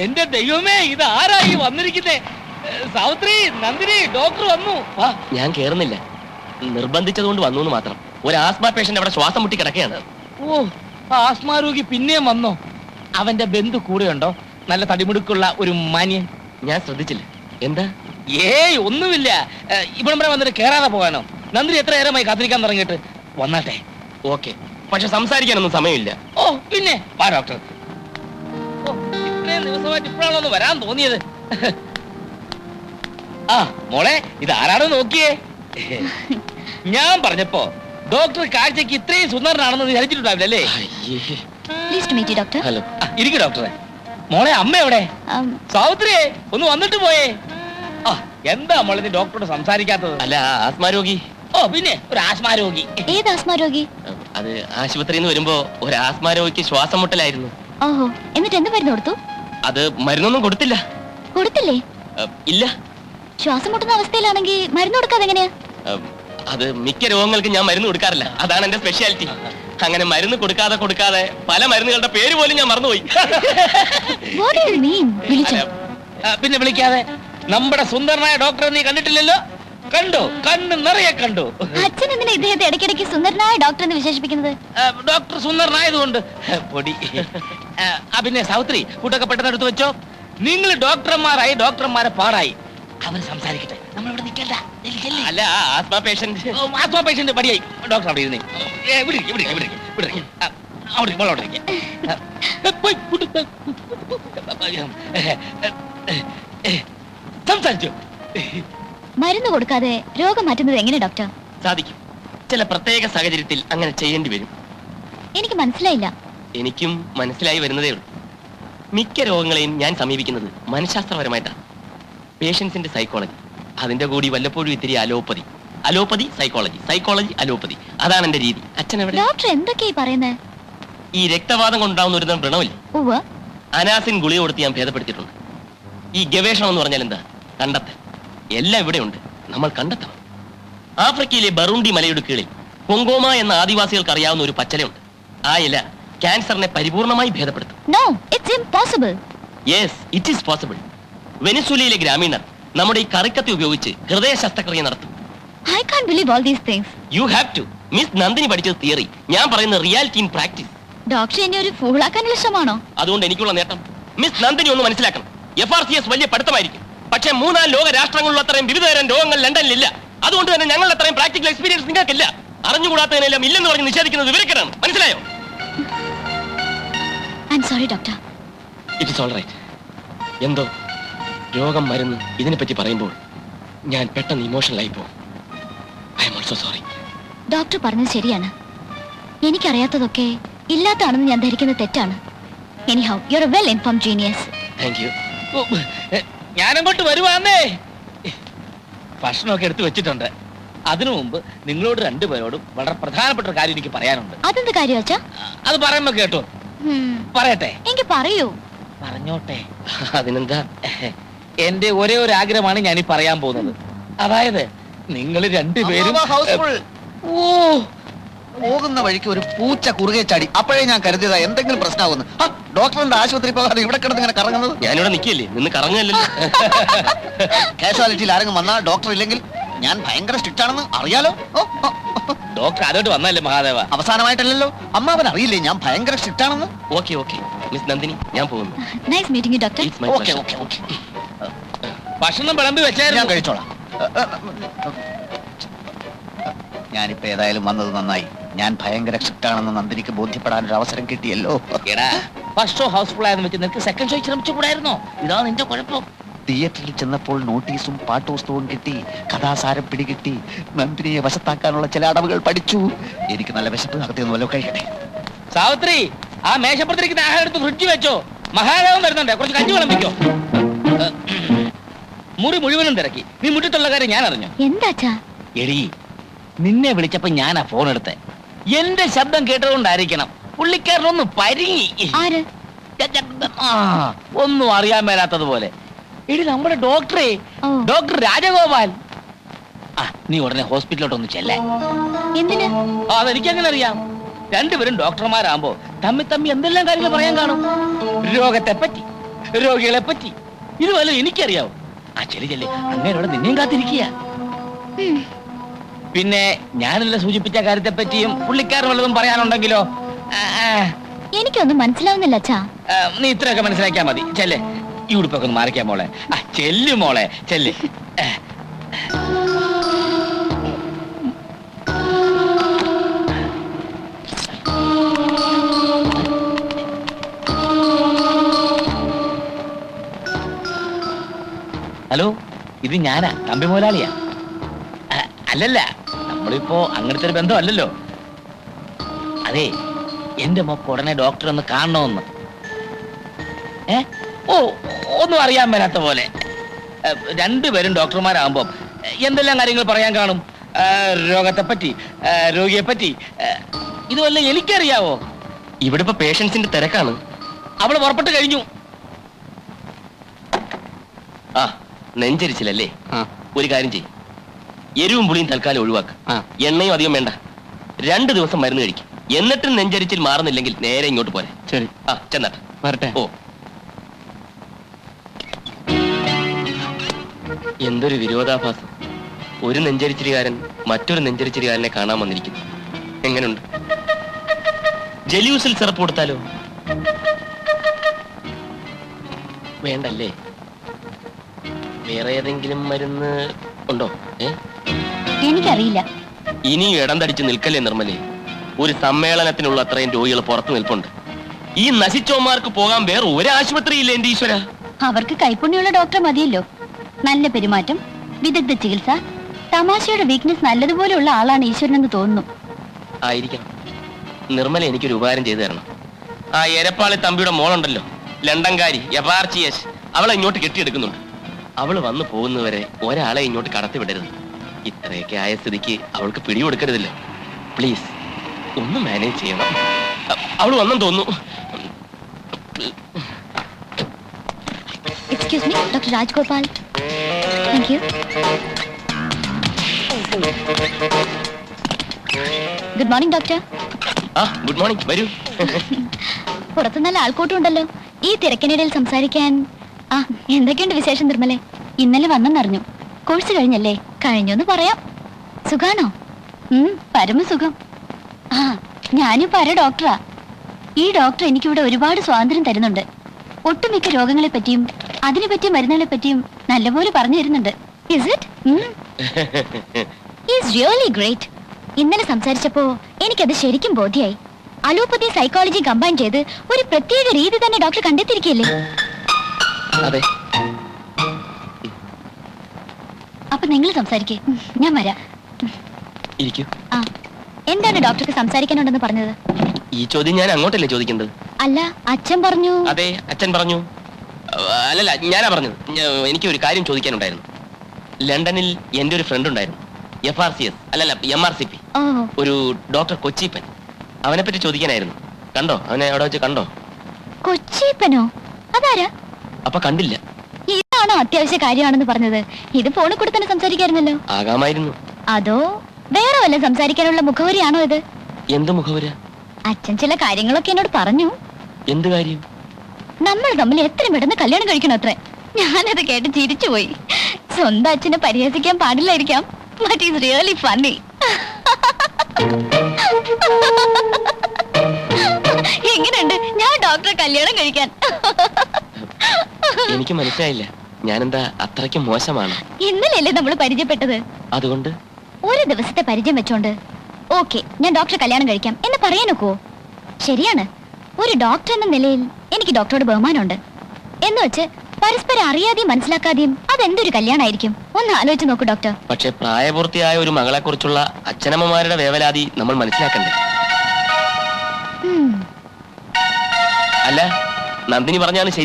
എന്റെ ദൈവമേ, ഇത് ആരായി വന്നിരിക്കുന്നേ? സാവിത്രി, നന്ദിനി, ഡോക്ടർ വന്നു. ഞാൻ കേറുന്നില്ല, നിർബന്ധിച്ചതുകൊണ്ട് വന്നു എന്ന് മാത്രം. ഒരു ആസ്മ പേഷ്യന്റ് അവിടെ ശ്വാസം മുട്ടി കിടക്കുകയാണ്. ഓ, ആസ്മാ രോഗി പിന്നെയും വന്നോ? അവന്റെ ബന്ധു കൂടെയുണ്ടോ? നല്ല തടിമുടുക്കുള്ള ഒരു മാന്യൻ. ഞാൻ ശ്രദ്ധിച്ചില്ല. എന്താ? ഏയ് ഒന്നുമില്ല. ഇവിടെ വരെ വന്നിട്ട് കേറാതെ പോകാനോ? നന്ദിനി എത്ര നേരമായി കാത്തിരിക്കാൻ തുടങ്ങിയിട്ട്. വന്നാട്ടെ. ഓക്കെ, പക്ഷെ സംസാരിക്കാനൊന്നും സമയമില്ല. ഓ പിന്നെ വാ ഡോക്ടർ. ഓ, ഇത്രയും ദിവസമായിട്ട് ഇപ്പോഴാണോ ഒന്ന് വരാൻ തോന്നിയത്? ആ മോളെ, ഇത് ആരാണോ നോക്കിയേ? ഞാൻ പറഞ്ഞപ്പോ ഡോക്ടർ കാഴ്ചക്ക് ഇത്രയും സുന്ദരനാണെന്ന് വിചാരിച്ചിട്ടുണ്ടാവില്ലല്ലേ? ഹലോ. ഇരിക്കും ഡോക്ടറെ. മോളെ, അമ്മ എവിടെ? സാവിത്രിയെ ഒന്ന് വന്നിട്ട് പോയേ. ആ, എന്താ മോളെ നീ ഡോക്ടറോട് സംസാരിക്കാത്തത്? അല്ല, ആസ്മ രോഗി. ഓ പിന്നെ, ഒരു ആസ്മാ രോഗി. ഏത് ആസ്മാ രോഗി? അത് ആശുപത്രിയിൽ നിന്ന് വരുമ്പോ ഒരു ആസ്മ രോഗിക്ക് ശ്വാസം മുട്ടലായിരുന്നു. ഓഹോ, എന്നിട്ട് എന്ത് മരുന്ന് കൊടുത്തു? അത് മരുന്നൊന്നും കൊടുത്തില്ല. കൊടുത്തില്ലേ? ഇല്ല. ശ്വാസം മുട്ടുന്ന അവസ്ഥയിലാണെങ്കിൽ മരുന്ന് കൊടുക്കാതെ എങ്ങനെയാ? അത് മിക്ക രോഗങ്ങൾക്ക് ഞാൻ മരുന്ന് കൊടുക്കാറില്ല. അതാണ് എന്റെ സ്പെഷ്യാലിറ്റി. അങ്ങനെ മരുന്ന് കൊടുക്കാതെ പല മരുന്നുകളുടെ പേര് പോലും ഞാൻ മറന്നുപോയി. പിന്നെ വിളിക്കാതെ. നമ്മുടെ സുന്ദരനായ ഡോക്ടറെ നീ കണ്ടിട്ടില്ലല്ലോ? കണ്ടു, കണ്ണു നിറയെ കണ്ടു. അച്ഛൻ എന്തിനാ ഇദ്ദേഹത്തെ ഇടയ്ക്കിടയ്ക്ക് സുന്ദരനായ ഡോക്ടർ എന്ന് വിശേഷിപ്പിക്കുന്നത്? ഡോക്ടർ സുന്ദരനായതുകൊണ്ട്. പൊടി. പിന്നെ സാവിത്രി, കൂട്ടൊക്കെ പെട്ടെന്ന് എടുത്തു വെച്ചോ. നിങ്ങൾ ഡോക്ടർമാരായി, ഡോക്ടർമാരെ പാടായി. അവർ സംസാരിക്കട്ടെ, നമ്മളിവിടെ നിൽക്കണ്ട. അല്ല, ആസ്മ പേഷ്യന്റ്. ആസ്മ പേഷ്യന്റ് പടിയായി. ഡോക്ടർ അവിടെ ഇരുന്നേ. സംസാരിച്ചു. മരുന്ന് കൊടുക്കാതെ രോഗം മാറ്റുന്നത് എങ്ങനെ ഡോക്ടർ? സാധിക്കും. ചില പ്രത്യേക സാഹചര്യത്തിൽ അങ്ങനെ ചെയ്യേണ്ടി വരും. എനിക്ക് മനസ്സിലായില്ല. എനിക്കും മനസ്സിലായി വരുന്നതേ ഉള്ളൂ. മിക്ക രോഗങ്ങളെയും ഞാൻ സമീപിക്കുന്നത് മനഃശാസ്ത്രപരമായിട്ടാണ്. പേഷ്യൻസിന്റെ സൈക്കോളജി, അതിന്റെ കൂടി വല്ലപ്പോഴും ഇത്തിരി allopathy. Allopathy psychology, psychology allopathy. അതാണ് എന്റെ രീതി. അച്ഛൻ എവിടെ? ഡോക്ടർ എന്തൊക്കെയാ പറയുന്നത്? ഈ രക്തവാദം കൊണ്ടാവുന്ന ഒരു തരം വ്രണമില്ല, ഉവ്വ്, അനാസിൻ ഗുളിക കൊടുത്ത് ഞാൻ ഭേദപ്പെടുത്തിയിട്ടുണ്ട്. ഈ ഗവേഷണം എന്ന് പറഞ്ഞാൽ എന്താ? കണ്ടെത്തൽ. എല്ലാം ഇവിടെ ഉണ്ട്, നമ്മൾ കണ്ടെത്തണം. ആഫ്രിക്കയിലെ ബറൂണ്ടി മലയുടെ കീഴിൽ കൊങ്കോമ എന്ന ആദിവാസികൾക്ക് അറിയാവുന്ന ഒരു പച്ചലയുണ്ട്. ആ ഇല ക്യാൻസറിനെ പരിപൂർണമായി ഭേദപ്പെടുത്തും. No, it's impossible. Yes, it is possible. വെനിസുലയിലെ ഗ്രാമീണർ നമ്മുടെ ഈ കറിക്കത്തി ഉപയോഗിച്ച് ഹൃദയ ശസ്ത്രക്രിയ നടത്തും. I can't believe all these things. You have to. Miss Nandini പഠിച്ചത് തിയറി, ഞാൻ പറയുന്നത് റിയാലിറ്റി ഇൻ പ്രാക്ടീസ്. ഡോക്ടർ എന്നെ ഒരു ഫൂളാക്കാനുള്ള ശ്രമമാണോ? അതുകൊണ്ട് എനിക്കുള്ള നേട്ടം മിസ് നന്ദിനി ഒന്ന് മനസ്സിലാക്കണം. FRCS വലിയ പഠിത്തമായിരിക്കും, പക്ഷേ 3 ലോക രാഷ്ട്രങ്ങളിലുള്ള അത്രയും വിവിധതരം രോഗങ്ങൾ ലണ്ടനിലില്ല. അതുകൊണ്ട് തന്നെ ഞങ്ങളുടെ അത്രയും പ്രാക്ടിക്കൽ എക്സ്പീരിയൻസ് നിങ്ങൾക്കില്ല. അറിഞ്ഞുകൂടാത്തതിനെല്ലാം ഇല്ലെന്ന് പറഞ്ഞ് നിഷേധിക്കുന്നത് വിവരക്കേടാണ്. മനസ്സിലായോ? I'm sorry, doctor. It is all right. എന്തോ രോഗം, മരുന്ന്, ഇതിനെപ്പറ്റി പറയുമ്പോൾ ഞാൻ പെട്ടെന്ന് ഇമോഷണലായി പോകും. I am also sorry. Doctor പറഞ്ഞത് ശരിയാണ്. എനിക്കറിയാത്തതൊക്കെ ഇല്ലാത്തതാണെന്ന് ഞാൻ ധരിക്കുന്നത് തെറ്റാണ്. Anyhow, you're a well-informed genius. Thank you. ഞാനങ്ങോട്ട് വരുവാന്നേ. ഭക്ഷണമൊക്കെ എടുത്തു വെച്ചിട്ടുണ്ട്. അതിനു മുമ്പ് നിങ്ങളോട് രണ്ടുപേരോടും വളരെ പ്രധാനപ്പെട്ട ഒരു കാര്യം എനിക്ക് പറയാനുണ്ട്. അതെന്ത് കാര്യം അച്ഛാ? അത് പറയുമ്പോ കേട്ടോ? പറയട്ടെ? എനിക്ക് പറയൂ. പറഞ്ഞോട്ടെ. അതിനെന്താ? എന്റെ ഒരേ ഒരു ആഗ്രഹമാണ് ഞാൻ ഈ പറയാൻ പോകുന്നത്. അതായത് നിങ്ങൾ രണ്ടുപേരും പോകുന്ന വഴിക്ക് ഒരു പൂച്ച കുറുകെ ചാടി. അപ്പോഴേ ഞാൻ കരുതിയതാ എന്തെങ്കിലും പ്രശ്നമാകുന്നു. ഡോക്ടറിന്റെ ആശുപത്രി പോകാതെ ഇവിടെ കിടന്ന് ഇങ്ങനെ കറങ്ങുന്നത്. ഞാനിവിടെ നിൽക്കില്ലേ, നിന്ന് കറങ്ങല്ലോ. കാഷ്വാലിറ്റിയിൽ ആരെങ്കിലും വന്നാൽ ഡോക്ടർ ഇല്ലെങ്കിൽ ഞാൻ ഭയങ്കര സ്ട്രിക്റ്റ് ആണെന്ന് അറിയാലോ. ഡോക്ടർ അതോട്ട് വന്നല്ലേ മഹാദേവ? അവസാനമായിട്ടല്ലോ. അമ്മാവൻ അറിയില്ലേ ഞാൻ ഭയങ്കര സ്ട്രിക്റ്റ് ആണെന്ന്? ഓക്കെ ഓക്കെ മിസ് നന്ദിനി, ഞാൻ പോകുന്നു. Nice meeting you doctor. Okay okay okay. ഭക്ഷണം വിളമ്പി വെച്ചായിരുന്നു. ഞാൻ കഴിച്ചോളാം. ഞാനിപ്പോ ഏതായാലും വന്നത് നന്നായി. ഞാൻ ഭയങ്കര സ്ട്രിക്റ്റ് ആണെന്ന് നന്ദിനിക്ക് ബോധ്യപ്പെടാൻ ഒരു അവസരം കിട്ടിയല്ലോ. ഫസ്റ്റ് ഷോ ഹൗസ്ഫുൾ ആയെന്ന് വെച്ച് നിനക്ക് സെക്കൻഡ് ഷോ ശ്രമിച്ചുകൂടായിരുന്നോ? ഇതാണ് നിന്റെ കുഴപ്പം. തിയേറ്ററിൽ ചെന്നപ്പോൾ നോട്ടീസും പാട്ടുപുസ്തകവും കിട്ടി, കഥാസാരം പിടികിട്ടി, നന്ദിനിയെ വശത്താക്കാനുള്ള ചില അടവുകൾ പഠിച്ചു. എനിക്ക് നല്ല വിശപ്പ്, അകത്തേന്ന് വല്ലോ കഴിക്കട്ടെ. സാവിത്രി, ആ മേശപ്പുറത്തിരിക്കുന്ന ആഹാരം എടുത്ത് ഫ്രിഡ്ജ് വെച്ചോ. മഹാദേവൻ വരുന്നുണ്ട്, കുറച്ച് കഞ്ഞി വിളമ്പിക്കോ. മുറി മുഴുവനും തിരക്കി. നീ മുറ്റത്തുള്ള കാര്യം ഞാൻ അറിഞ്ഞു. എന്താ? എടി, നിന്നെ വിളിച്ചപ്പോ ഞാനാ ഫോൺ എടുത്തേ. എന്റെ ശബ്ദം കേട്ടതുകൊണ്ടായിരിക്കണം പുള്ളിക്കാരനൊന്ന് പരിങ്ങി. ഒന്നും അറിയാൻ മേലാത്തതുപോലെ. എടി, നമ്മുടെ ഡോക്ടറെ, ഡോക്ടർ രാജഗോപാൽ. നീ ഉടനെ ഹോസ്പിറ്റലിലോട്ടൊന്ന് ചെല്ലേ. എന്തിന്? അതെനിക്കെങ്ങനെ അറിയാം? രണ്ടുപേരും ഡോക്ടർമാരാകുമ്പോ തമ്മി എന്തെല്ലാം കാര്യങ്ങൾ പറയാൻ കാണും. രോഗത്തെ പറ്റി, രോഗികളെ പറ്റി. ഇത് വല്ലതും എനിക്കറിയാവോ? ആ ചെല്ലി ചെല്ലി, അങ്ങനെയോടെ നിന്നെയും കാത്തിരിക്കുക. പിന്നെ ഞാനല്ല സൂചിപ്പിച്ച കാര്യത്തെ പറ്റിയും പുള്ളിക്കാരൻ വല്ലതും പറയാനുണ്ടെങ്കിലോ? എനിക്കൊന്നും മനസ്സിലാവുന്നില്ല അച്ഛാ. നീ ഇത്രയൊക്കെ മനസ്സിലാക്കിയാ മതി. ചെല്ലേ, ഈ ഉടുപ്പൊക്കെ ഒന്ന് മാറിക്കാൻ മോളെ. ചെല്ലു മോളെ, ചെല്ല്. ഹലോ, ഇത് ഞാനാ, തമ്പി മുതലാളിയാ. അല്ലല്ല, നമ്മളിപ്പോ അങ്ങനത്തെ ഒരു ബന്ധമല്ലല്ലോ. അതെ, എന്റെ മോക്ക് ഉടനെ ഡോക്ടർ ഒന്ന് കാണണമെന്ന്. ഓ, ഒന്നും അറിയാൻ മേലാത്ത പോലെ. രണ്ടുപേരും ഡോക്ടർമാരാകുമ്പോ എന്തെല്ലാം കാര്യങ്ങൾ പറയാൻ കാണും. രോഗത്തെ പറ്റി, രോഗിയെ പറ്റി. ഇതുവല്ല എനിക്കറിയാവോ? ഇവിടെ ഇപ്പൊ പേഷ്യൻസിന്റെ തിരക്കാണ്. അവള് പുറപ്പെട്ട് കഴിഞ്ഞു. ആ, നെഞ്ചരിച്ചില്ലല്ലേ? ഒരു കാര്യം ചെയ്യും, എരിവും പുളിയും തൽക്കാലം ഒഴിവാക്ക്. എണ്ണയും അധികം വേണ്ട. 2 ദിവസം മരുന്ന് കഴിക്കും. എന്നിട്ടും നെഞ്ചരിച്ചിൽ മാറുന്നില്ലെങ്കിൽ നേരെ ഇങ്ങോട്ട് പോരെ. ശരി. ആ, ചെന്നാട്ടെ. വരട്ടെ. ഓ, എന്തൊരു വിരോധാഭാസം. ഒരു നെഞ്ചരിച്ചിരികാരൻ മറ്റൊരു നെഞ്ചരിച്ചിരികാരനെ കാണാൻ വന്നിരിക്കുന്നു. എങ്ങനെയുണ്ട്? ജെലിയൂസിൽ സിറപ്പ് കൊടുത്താലോ? വേണ്ടല്ലേ? വേറെ ഏതെങ്കിലും മരുന്ന് ഉണ്ടോ? എനിക്കറിയില്ല. ഇനി ഇടം തടിച്ച് നിൽക്കല്ലേ നിർമ്മലേ. ഒരു സമ്മേളനത്തിനുള്ള അത്രയും രോഗികൾ പുറത്തു നിൽപ്പുണ്ട്. ഈ നശിച്ചോമാർക്ക് പോകാൻ വേറെ ഒരു ആശുപത്രിയില്ല എന്റെ ഈശ്വര. അവർക്ക് കൈപ്പുണ്യമുള്ള ഡോക്ടർ മതിയല്ലോ. നല്ല പെരുമാറ്റം, വിദഗ്ധ ചികിത്സ, തമാശയുടെ വീക്ക്നെസ് നല്ലതുപോലെയുള്ള ആളാണ് ഈശ്വരൻ എന്ന് തോന്നുന്നു. ആയിരിക്കണം. നിർമ്മല എനിക്കൊരു ഉപകാരം ചെയ്തു തരണം. ആ എരപ്പാളി തമ്പിയുടെ മോളുണ്ടല്ലോ, ലണ്ടൻകാരി എപാർച്ചിയസ്, അവളെ ഇങ്ങോട്ട് കെട്ടിയെടുക്കുന്നുണ്ട്. അവള് വന്നു പോകുന്നവരെ ഒരാളെ ഇങ്ങോട്ട് കടത്തിവിടരുത്. ഇത്രയൊക്കെ ആയ സ്ഥിതിക്ക് അവൾക്ക് പിടികൊടുക്കരുതല്ലോ. പ്ലീസ് ഒന്ന് മാനേജ് ചെയ്യണം. അവള് വന്നെന്ന് തോന്നുന്നു. Excuse me, doctor Rajgopal. Thank you. Good morning doctor. Ah, good morning. വരൂ. പുറത്ത് നല്ല ആൾക്കൂട്ടം ഉണ്ടല്ലോ. ഈ തിരക്കിനിടയിൽ സംസാരിക്കാൻ. ആ, എന്തൊക്കെയുണ്ട് വിശേഷം നിർമ്മലേ? ഇന്നലെ വന്നെന്നറിഞ്ഞു. കോഴ്സ് കഴിഞ്ഞല്ലേ? കഴിഞ്ഞു എന്ന് പറയാം. സുഖാണോ? പരമസുഖം. ആ, ഞാനും പര ഡോക്ടറാ. ഈ ഡോക്ടർ എനിക്കിവിടെ ഒരുപാട് സ്വാതന്ത്ര്യം തരുന്നുണ്ട്. ഒട്ടുമിക്ക രോഗങ്ങളെ പറ്റിയും അതിനെ പറ്റിയ മരുന്നുകളെ പറ്റിയും നല്ലപോലെ പറഞ്ഞു തരുന്നുണ്ട്. Is it? He is really great. ഇന്നലെ സംസാരിച്ചപ്പോ എനിക്കത് ശരിക്കും ബോധ്യായി. അലോപ്പതി സൈക്കോളജി കമ്പൈൻ ചെയ്ത് ഒരു പ്രത്യേക രീതി തന്നെ ഡോക്ടർ കണ്ടെത്തിയിരിക്കല്ലേ? അതെ. അപ്പൊ നിങ്ങൾ സംസാരിക്കേ, ഞാൻ വരാം. ഇരിക്കൂ. ആ, എന്താണ് ഡോക്ടർക്ക് സംസാരിക്കാനുണ്ടെന്ന് പറഞ്ഞത്? ഈ ചോദ്യം ഞാൻ അങ്ങോട്ടല്ലേ ചോദിക്കേണ്ടത്? അല്ല, അച്ഛൻ പറഞ്ഞു. അതെ, അച്ഛൻ പറഞ്ഞു. അല്ലല്ല, ഞാനാ പറഞ്ഞത്. എനിക്ക് ഒരു കാര്യം ചോദിക്കാനുണ്ടായിരുന്നു. ലണ്ടനിൽ എന്റെ ഒരു ഫ്രണ്ട് ഉണ്ടായിരുന്നു, FRCS അല്ലല്ല MRCP, ഓ, ഒരു ഡോക്ടർ കൊച്ചിപ്പൻ. അവനെ പറ്റി ചോദിക്കാനായിരുന്നു. കണ്ടോ? അവനെ അവിടെ വെച്ച് കണ്ടോ? കൊച്ചിപ്പനോ? അതാരാ? അപ്പൊ കണ്ടില്ല. ഇതാണോ അത്യാവശ്യ കാര്യമാണെന്ന് പറഞ്ഞത്? ഇത് ഫോണിൽ കൂടെ തന്നെ സംസാരിക്കായിരുന്നല്ലോ. ആകാമായിരുന്നു. അതോ വേറെ വല്ല സംസാരിക്കാനുള്ള മുഖവരിയാണോ ഇത്? എന്ത് മുഖവര? അച്ഛൻ ചില കാര്യങ്ങളൊക്കെ എന്നോട് പറഞ്ഞു. എന്ത് കാര്യം? നമ്മൾ തമ്മിൽ എത്രയും പെട്ടെന്ന് കല്യാണം കഴിക്കണം അത്രേ. ഞാനത് കേട്ട് ചിരിച്ചുപോയി. സ്വന്തം അച്ഛനെ പരിഹസിക്കാൻ പാടില്ലായിരിക്കാം. But is really funny. എങ്ങനെയുണ്ട് ഞാൻ ഡോക്ടറെ കല്യാണം കഴിക്കാൻ? എനിക്ക് മനസ്സിലായില്ല. ഞാനെന്താ അത്രയ്ക്ക് മോശമാണ്? ഇന്നലെയല്ലേ നമ്മൾ പരിചയപ്പെട്ടത്? അതുകൊണ്ട് ഒരു ദിവസത്തെ പരിചയം വെച്ചോണ്ട് ഓക്കെ ഞാൻ ഡോക്ടറെ കല്യാണം കഴിക്കാം എന്ന് പറയാനൊക്കുവോ? ശരിയാണ്, ഒരു ഡോക്ടർ എന്ന നിലയിൽ എനിക്ക് ഡോക്ടറോട് ബഹുമാനമുണ്ട്. എന്ന് വെച്ച് പരസ്പരം അറിയാതെയും മനസ്സിലാക്കാതെയും അതെന്തൊരു കല്യാണമായിരിക്കും? ഒന്ന് ആലോചിച്ച് നോക്കൂ ഡോക്ടർ. പക്ഷെ പ്രായപൂർത്തിയായ ഒരു മകളെ കുറിച്ചുള്ള അച്ഛനമ്മമാരുടെ വേവലാതി നമ്മൾ മനസ്സിലാക്കണ്ടേ? അല്ല, നന്ദിനി പറഞ്ഞാണ് ശരി.